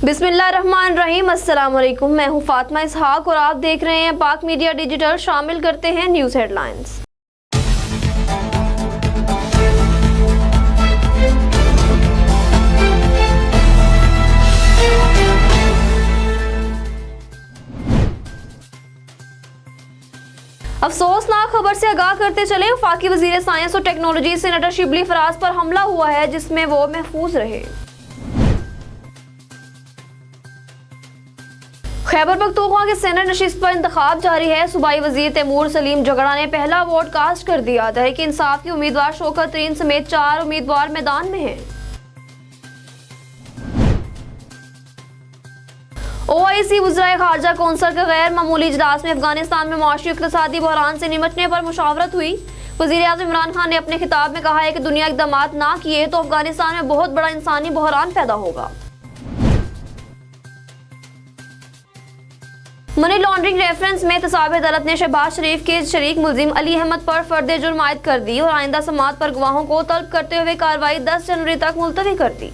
बिस्मिल्लाहिर्रहमानिर्रहीम, अस्सलाम वालेकुम। मैं हूं फातिमा इसहाक और आप देख रहे हैं पाक मीडिया डिजिटल। शामिल करते हैं न्यूज़ हेडलाइंस। अफसोसनाक खबर से आगाह करते चले, वफाकी वजीर साइंस और टेक्नोलॉजी सेनेटर शिबली फराज पर हमला हुआ है, जिसमें वो महफूज रहे। खैबर पख्तूनख्वा के सेनेट नशिस्त पर इंतखाब जारी है। सूबाई वजीर तैमूर सलीम झगड़ा ने पहला वोट कास्ट कर दिया। तहरीक इंसाफ के उम्मीदवार शौकत तरीन समेत 4 उम्मीदवार मैदान में हैं। OIC वज़ीर खारजा कौंसल के गैर मामूली इजलास में अफगानिस्तान में मुआशी इक़्तिसादी बहरान से निपटने पर मुशावरत हुई। वज़ीर आज़म इमरान खान ने अपने खिताब में कहा है कि दुनिया इक़दामात ना किए तो अफगानिस्तान में बहुत बड़ा इंसानी बहरान पैदा होगा। मनी लॉन्ड्रिंग रेफरेंस में तसाब अदालत ने शहबाज शरीफ के शरीक मुलजिम अली अहमद पर फर्द जुर्म आयद कर दी और आइंदा समाअत पर गवाहों को तलब करते हुए कार्रवाई 10 जनवरी तक मुलतवी कर दी।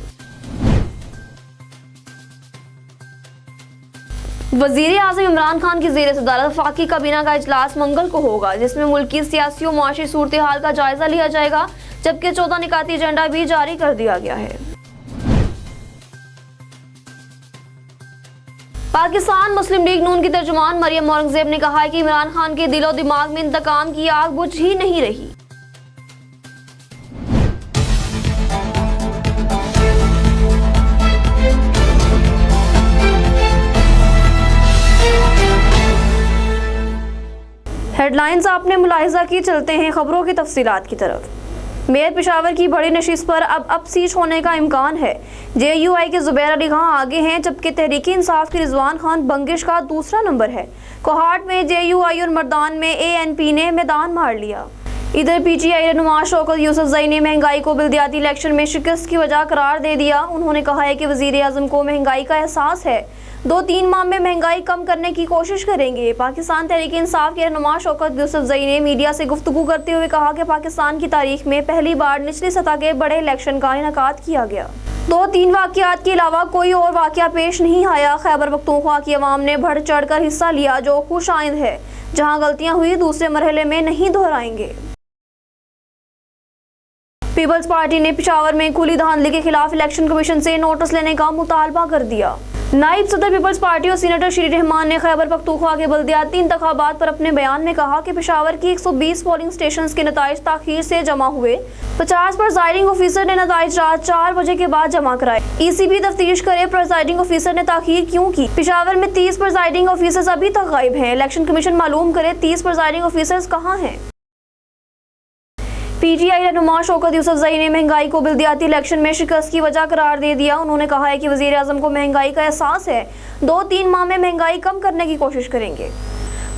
वज़ीर आज़म इमरान खान की ज़ेर सदारत वफाकी काबीना का इजलास मंगल को होगा, जिसमें मुल्क की सियासी और मुआशी सूरत हाल का जायजा लिया जाएगा, जबकि 14 निकाती एजेंडा भी जारी कर दिया गया है। पाकिस्तान मुस्लिम लीग नून की तर्जुमान मरियम औरंगजेब ने कहा है कि इमरान खान के दिलो दिमाग में इंतकाम की आग बुझ ही नहीं रही। हेडलाइंस आपने मुलाहिजा की, चलते हैं खबरों की तफसीलात की तरफ। मेयर पेशावर की बड़ी नशिस्त पर अब सीट होने का इम्कान है। JUI के जुबैर अली खान आगे हैं, जबकि तहरीक इंसाफ के रिजवान खान बंगिश का दूसरा नंबर है। कोहाट में JUI और मर्दान में ANP ने मैदान मार लिया। इधर PTI रहनुमा शौकत यूसुफजई ने महंगाई को बल्दियाती इलेक्शन में शिकस्त की वजह करार दे दिया। उन्होंने कहा है कि वजीर आज़म को महंगाई का एहसास है, 2-3 माह में महंगाई कम करने की कोशिश करेंगे। पाकिस्तान तहरीक इंसाफ के रहनुमा शौकत यूसुफजई ने मीडिया से गुफ्तगू करते हुए कहा कि पाकिस्तान की तारीख में पहली बार निचली सतह के बड़े इलेक्शन का इनेकाद किया गया। 2-3 वाक़यात के अलावा कोई और वाक़या पेश नहीं आया। खैबर पख्तूनख्वा की अवाम ने बढ़ चढ़ कर हिस्सा लिया, जो खुशाइंद है। जहाँ गलतियाँ हुई दूसरे मरहले में नहीं दोहराएंगे। पीपल्स पार्टी ने पेशावर में खुली धांधली के खिलाफ इलेक्शन कमीशन से नोटिस लेने का मुतालबा कर दिया। नायब सदर पीपल्स पार्टी और सीनेटर श्री रहमान ने खैबर पख्तूनख्वा के बल्दियाती इंतखाबात पर अपने बयान में कहा कि पेशावर की 120 पोलिंग स्टेशन के नताइज ताखीर से जमा हुए। 50 प्रिजाइडिंग ऑफिसर ने नताइज रात 4 बजे के बाद जमा कराए। ECB तफ्तीश करे प्रिजाइडिंग ऑफिसर ने ताखीर क्यों की। पेशावर में 30 प्रिजाइडिंग ऑफिसर्स अभी तक गायब हैं। इलेक्शन कमीशन मालूम करे 30 प्रिजाइडिंग ऑफिसर्स कहाँ हैं। PTI रहनुमा शौकत यूसुफजई ने महंगाई को बल्दियाती इलेक्शन में शिकस्त की वजह करार दे दिया। उन्होंने कहा है कि वज़ीर आज़म को महंगाई का एहसास है, 2-3 माह में महंगाई कम करने की कोशिश करेंगे।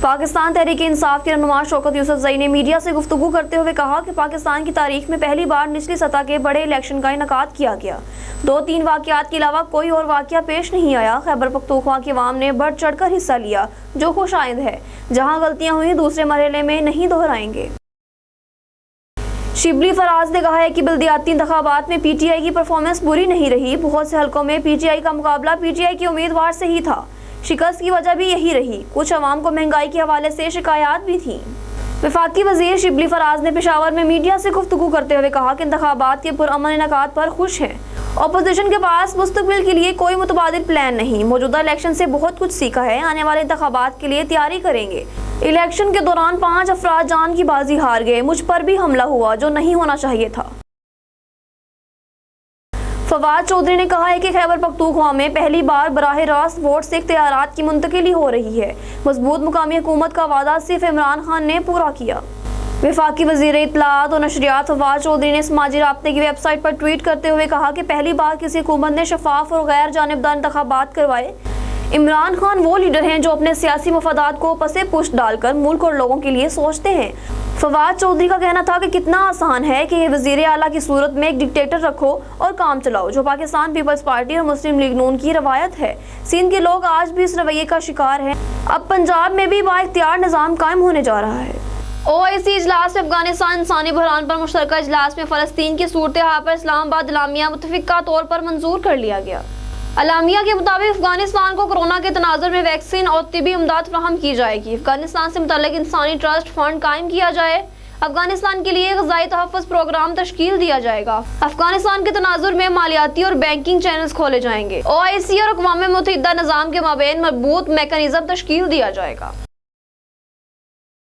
पाकिस्तान तहरीक इंसाफ के रहनुमा शौकत यूसुफजई ने मीडिया से गुफ्तगू करते हुए कहा कि पाकिस्तान की तारीख में पहली बार निचली सतह के बड़े इलेक्शन का इनेकाद किया गया। 2-3 वाक़यात के अलावा कोई और वाक़या पेश नहीं आया। खैबर पख्तूनख्वा की अवाम ने बढ़ चढ़ कर हिस्सा लिया, जो खुशाइंद है। जहाँ गलतियाँ हुई दूसरे मरहले में नहीं दोहराएंगे। शिबली फराज ने कहा है कि बल्दियाती इंतखाबात में PTI की परफॉर्मेंस बुरी नहीं रही। बहुत से हलकों में PTI का मुकाबला PTI के उम्मीदवार से ही था। शिकस्त की वजह भी यही रही। कुछ अवाम को महंगाई के हवाले से शिकायत भी थी। वफाकी वजीर शिबली फराज ने पेशावर में मीडिया से गुफ्तगू करते हुए कहा कि इंतखाबात के पुरअमन इनेकाद पर खुश हैं। अपोजिशन के पास मुस्तकबिल के लिए कोई मुतबादिल प्लान नहीं। मौजूदा इलेक्शन से बहुत कुछ सीखा है। आने वाले इंतखाबात के लिए तैयारी करेंगे। इलेक्शन के दौरान 5 अफराद जान की बाजी हार गए। मुझ पर भी हमला हुआ, जो नहीं होना चाहिए था। फवाद चौधरी ने कहा है कि खैबर पख्तूनख्वा में पहली बार बराह रास्त वोट से इख्तियारात की मुंतकिली हो रही है। मजबूत मुकामी हुकूमत का वादा सिर्फ इमरान खान ने पूरा किया। वफाकी वज़ीर इत्तलाआत और नशरियात फवाद चौधरी ने समाजी राब्ते की वेबसाइट पर ट्वीट करते हुए कहा कि पहली बार किसी हुकूमत ने शफाफ और गैर जानिबदार इंतखाबात करवाए। इमरान खान वो लीडर हैं जो अपने सियासी मफादात को पसे पुष्ट डालकर मुल्क और लोगों के लिए सोचते हैं। फवाद चौधरी का कहना था कि कितना आसान है कि वज़ीर आला की सूरत में एक डिक्टेटर रखो और काम चलाओ, जो पाकिस्तान पीपल्स पार्टी और मुस्लिम लीग नून की रवायत है। सिंध के लोग आज भी इस रवैये का शिकार हैं। अब पंजाब में भी बाइख्तियार निज़ाम कायम होने जा रहा है। OIC इजलास में अफगानिस्तान इंसानी बहरान पर मुश्तरका इजलास में फ़लस्तीन की सूरत हाल पर इस्लामाबाद इलामिया मुतफ़िक़ा तौर पर मंजूर कर लिया गया। अलामिया के मुताबिक अफगानिस्तान को कोरोना के तनाजुर में वैक्सीन और तिबी इमदाद फराहम की जाएगी। अफगानिस्तान से मुतल्लिक इंसानी ट्रस्ट फंड कायम किया जाए। अफगानिस्तान के लिए ग़िज़ाई तहफ़्फ़ुज़ प्रोग्राम तश्कील दिया जाएगा। अफगानिस्तान के तनाजुर में मालियाती और बैंकिंग चैनल्स खोले जाएंगे। OIC और अक़वाम मुत्तहिदा निज़ाम के माबैन मजबूत मैकेनिज़्म तश्कील दिया जाएगा।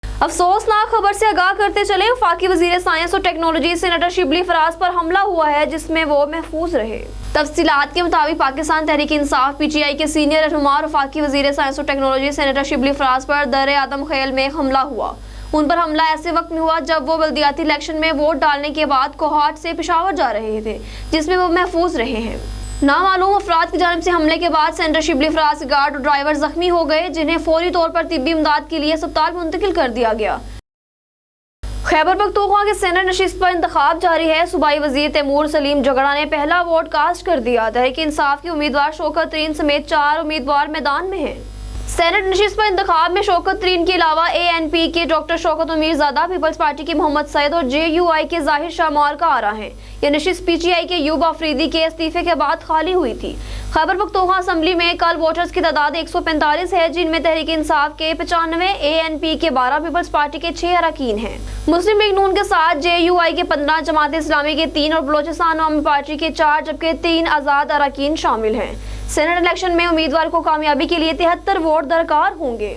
अफसोसनाक खबर से आगाह करते चले, वफाकी वज़ीर साइंस और टेक्नोलॉजी सेनेटर शिबली फराज पर हमला हुआ है जिसमें वो महफूज रहे। तफसीलात के मुताबिक पाकिस्तान तहरीक इंसाफ PTI के सीनियर रहनुमा वफाकी वज़ीर साइंस और टेक्नोलॉजी सेनेटर शिबली फराज पर दर आदम खेल में हमला हुआ। उन पर हमला ऐसे वक्त में हुआ जब वो बल्दियाती इलेक्शन में वोट डालने के बाद कोहाट से पेशावर जा रहे थे, जिसमें वो महफूज रहे हैं। नामालूम अफराद की जानिब से हमले के बाद सेनेटर शिबली फराज गार्ड और ड्राइवर जख्मी हो गए, जिन्हें फौरी तौर पर तिब्बी इमदाद के लिए अस्पताल मुंतकिल कर दिया गया। खैबर पख्तूनख्वा के सेनेट नशिस्त पर इंतखाब जारी है। सूबाई वजीर तैमूर सलीम झगड़ा ने पहला वोट कास्ट कर दिया। तहरीक इंसाफ के उम्मीदवार शौकत तरीन समेत 4 उम्मीदवार मैदान में हैं। सेनेट नशिस्त पर इंतखाब में शौकत तरीन के अलावा ANP के डॉक्टर शौकत उमीरज़ादा, पीपल्स पार्टी के मोहम्मद सैयद और JUI के जाहिर शाह मार्का आ रहा है। यह नशिस्त PTI के यूब अफरीदी के इस्तीफे के बाद खाली हुई थी। खैबर पख्तूनख्वा असम्बली में कल वोटर्स की तादाद 145 है, जिनमें तहरीक इंसाफ के 95, ANP के 12, पीपल्स पार्टी के 6 अरकान हैं। मुस्लिम लीग नून के साथ JUI के 15, जमात इस्लामी के 3 और बलोचिस्तान अवामी पार्टी के 4 जबकि 3 आज़ाद अरकान शामिल हैं। सेनेट इलेक्शन में उम्मीदवार को कामयाबी के लिए 73 वोट दरकार होंगे।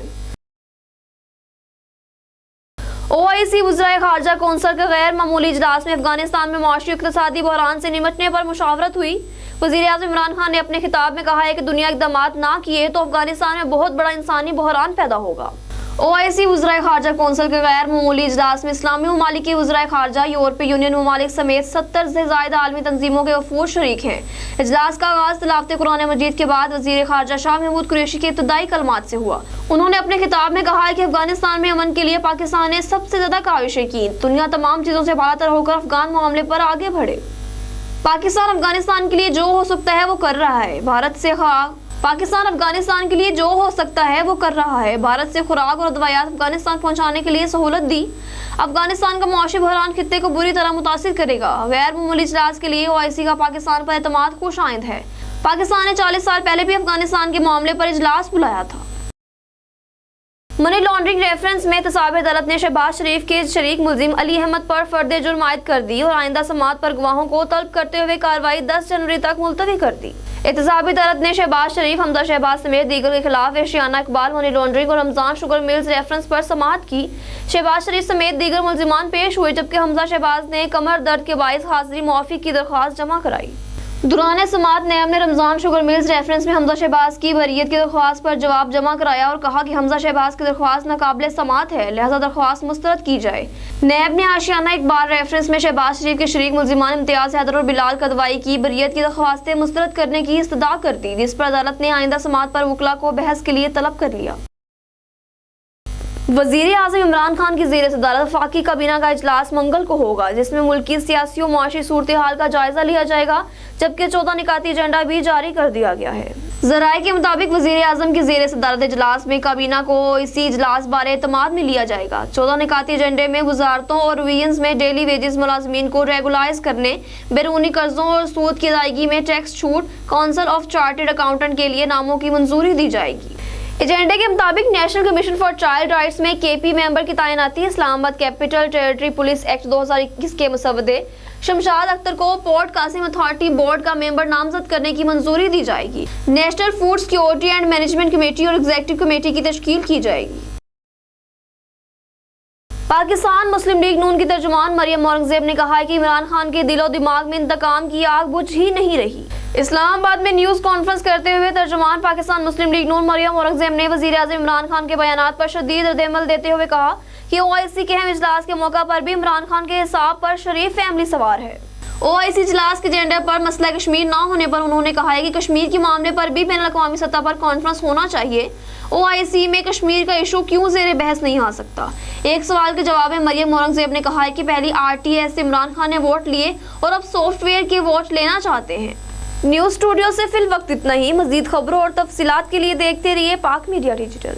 OIC वज़ीर ख़ारजा कौंसिल के गैर मामूली इजलास में अफगानिस्तान में माशी इक़्तिसादी बहरान से निपटने पर मुशावरत हुई। वज़ीर आज़म इमरान खान ने अपने खिताब में कहा है कि दुनिया इक़दामात ना किए तो अफगानिस्तान में बहुत बड़ा इंसानी बहरान पैदा होगा। OIC वज़ीर ख़ारजा कौंसिल के गैर मामूली इजलास में इस्लामी ममालिक के वज़ीर ख़ारजा, यूरोपीय यूनियन ममालिक समेत 70 से ज़ायद आलमी तंजीमों के वफूद शरीक हैं। इजलास का आगाज़ तिलावत कुरान मजीद के बाद वज़ीर ख़ारजा शाह महमूद कुरैशी के इब्तदाई कलमात से हुआ। उन्होंने अपने खिताब में कहा है कि अफगानिस्तान में अमन के लिए पाकिस्तान ने सबसे ज़्यादा काविशें की। दुनिया तमाम चीज़ों से बालातर होकर अफगान मामले पर आगे बढ़े। पाकिस्तान अफगानिस्तान के लिए जो हो सकता है वो कर रहा है। पाकिस्तान अफगानिस्तान के लिए जो हो सकता है वो कर रहा है। भारत से खुराक और दवाइयात अफगानिस्तान पहुंचाने के लिए सहूलत दी। अफगानिस्तान का मुआशी बहरान खित्ते को बुरी तरह मुतासिर करेगा। गैर मामूली इजलास के लिए OIC का पाकिस्तान पर एतमाद खुशाइंद है। पाकिस्तान ने 40 साल पहले भी अफगानिस्तान के मामले पर इजलास बुलाया था। मनी लॉन्ड्रिंग रेफरेंस में एहतसाब अदालत ने शहबाज शरीफ के शरीक मुलजिम अली अहमद पर फर्द जुर्म आयद कर दी और आइंदा समाअत पर गवाहों को तलब करते हुए कार्रवाई 10 जनवरी तक मुलतवी कर दी। एहतसाब अदालत ने शहबाज शरीफ, हमजा शहबाज समेत दीगर के खिलाफ एशियाना इकबाल, मनी लॉन्ड्रिंग और रमजान शुगर मिल्स रेफरेंस पर समाअत की। शहबाज शरीफ समेत दीगर मुलजिमान पेश हुए, जबकि हमजा शहबाज ने कमर दर्द के बायस हाजिरी मुआफी की दरख्वास्त जमा कराई। दुराने समाअत नैब ने रमजान शुगर मिल्स रेफरेंस में हमजा शहबाज की बरियत की दरख्वास्त पर जवाब जमा कराया और कहा कि हमजा शहबाज की दरख्वास्त नाकाबिले समाअत है, लिहाजा दरख्वास्त मुस्तरद की जाए। नैब ने आशियाना इकबाल रेफरेंस में शहबाज शरीफ के शरीक मुलजिमान इम्तियाज हैदर और बिलाल कदवाई की बरियत की दरख्वास्तें मुस्तरद करने की इस्तदा कर दी, जिस पर अदालत ने आइंदा समाअत पर वकला को बहस के लिए तलब कर लिया। वज़ीर आज़म इमरान खान की ज़ेर सदारत वफाकी काबीना का इजलास मंगल को होगा, जिसमें मुल्की सियासी और मुआशी सूरत हाल का जायजा लिया जाएगा, जबकि 14 निकाती एजेंडा भी जारी कर दिया गया है। ज़राए के मुताबिक वज़ीर आज़म की ज़ेर सदारत इजलास में काबीना को इसी इजलास बारे एतमाद में लिया जाएगा। 14 निकाती एजेंडे में वजारतों और डिवीजन्स में डेली वेजेस मुलाजमीन को रेगुलाइज करने, बैरूनी कर्जों और सूद की अदायगी में टैक्स छूट, काउंसिल ऑफ चार्टर्ड अकाउंटेंट के लिए नामों की मंजूरी दी जाएगी। एजेंडे के मुताबिक national commission for child rights में KP मेंबर की तैनाती, Islamabad capital territory police act 2021 के मसवदे, शमशाद अख्तर को पोर्ट कासिम अथॉरिटी बोर्ड का मेंबर नामजद करने की मंजूरी दी जाएगी। National food security and management committee और एग्जीक्यूटिव कमेटी की तश्कील की जाएगी। पाकिस्तान मुस्लिम लीग नून की तर्जुमान मरियम औरंगजेब ने कहा है कि इमरान खान के दिलो दिमाग में इंतकाम की आग बुझ ही नहीं रही। इस्लामाबाद में न्यूज कॉन्फ्रेंस करते हुए तर्जुमान पाकिस्तान मुस्लिम लीग नून मरियम औरंगजेब ने वज़ीर आज़म इमरान खान के बयानात पर शदीद रद्द-ए-अमल देते हुए कहा कि OIC के अहम इजलास के मौका पर भी इमरान खान के हिसाब पर शरीफ फैमिली सवार है। OIC इजलास के एजेंडे पर मसला कश्मीर ना होने पर उन्होंने कहा है कि कश्मीर के मामले पर भी बैनुल अक़वामी सतह पर कॉन्फ्रेंस होना चाहिए। OIC में कश्मीर का इशू क्यों ज़ेरे बहस नहीं आ सकता। एक सवाल के जवाब में मरियम औरंगजेब ने कहा है कि पहली RTS से इमरान खान ने वोट लिए और अब सॉफ्टवेयर के वोट लेना चाहते हैं। न्यूज़ स्टूडियो से फिल वक्त इतना ही। मजीद खबरों और तफसीलात के लिए देखते रहिए पाक मीडिया डिजिटल।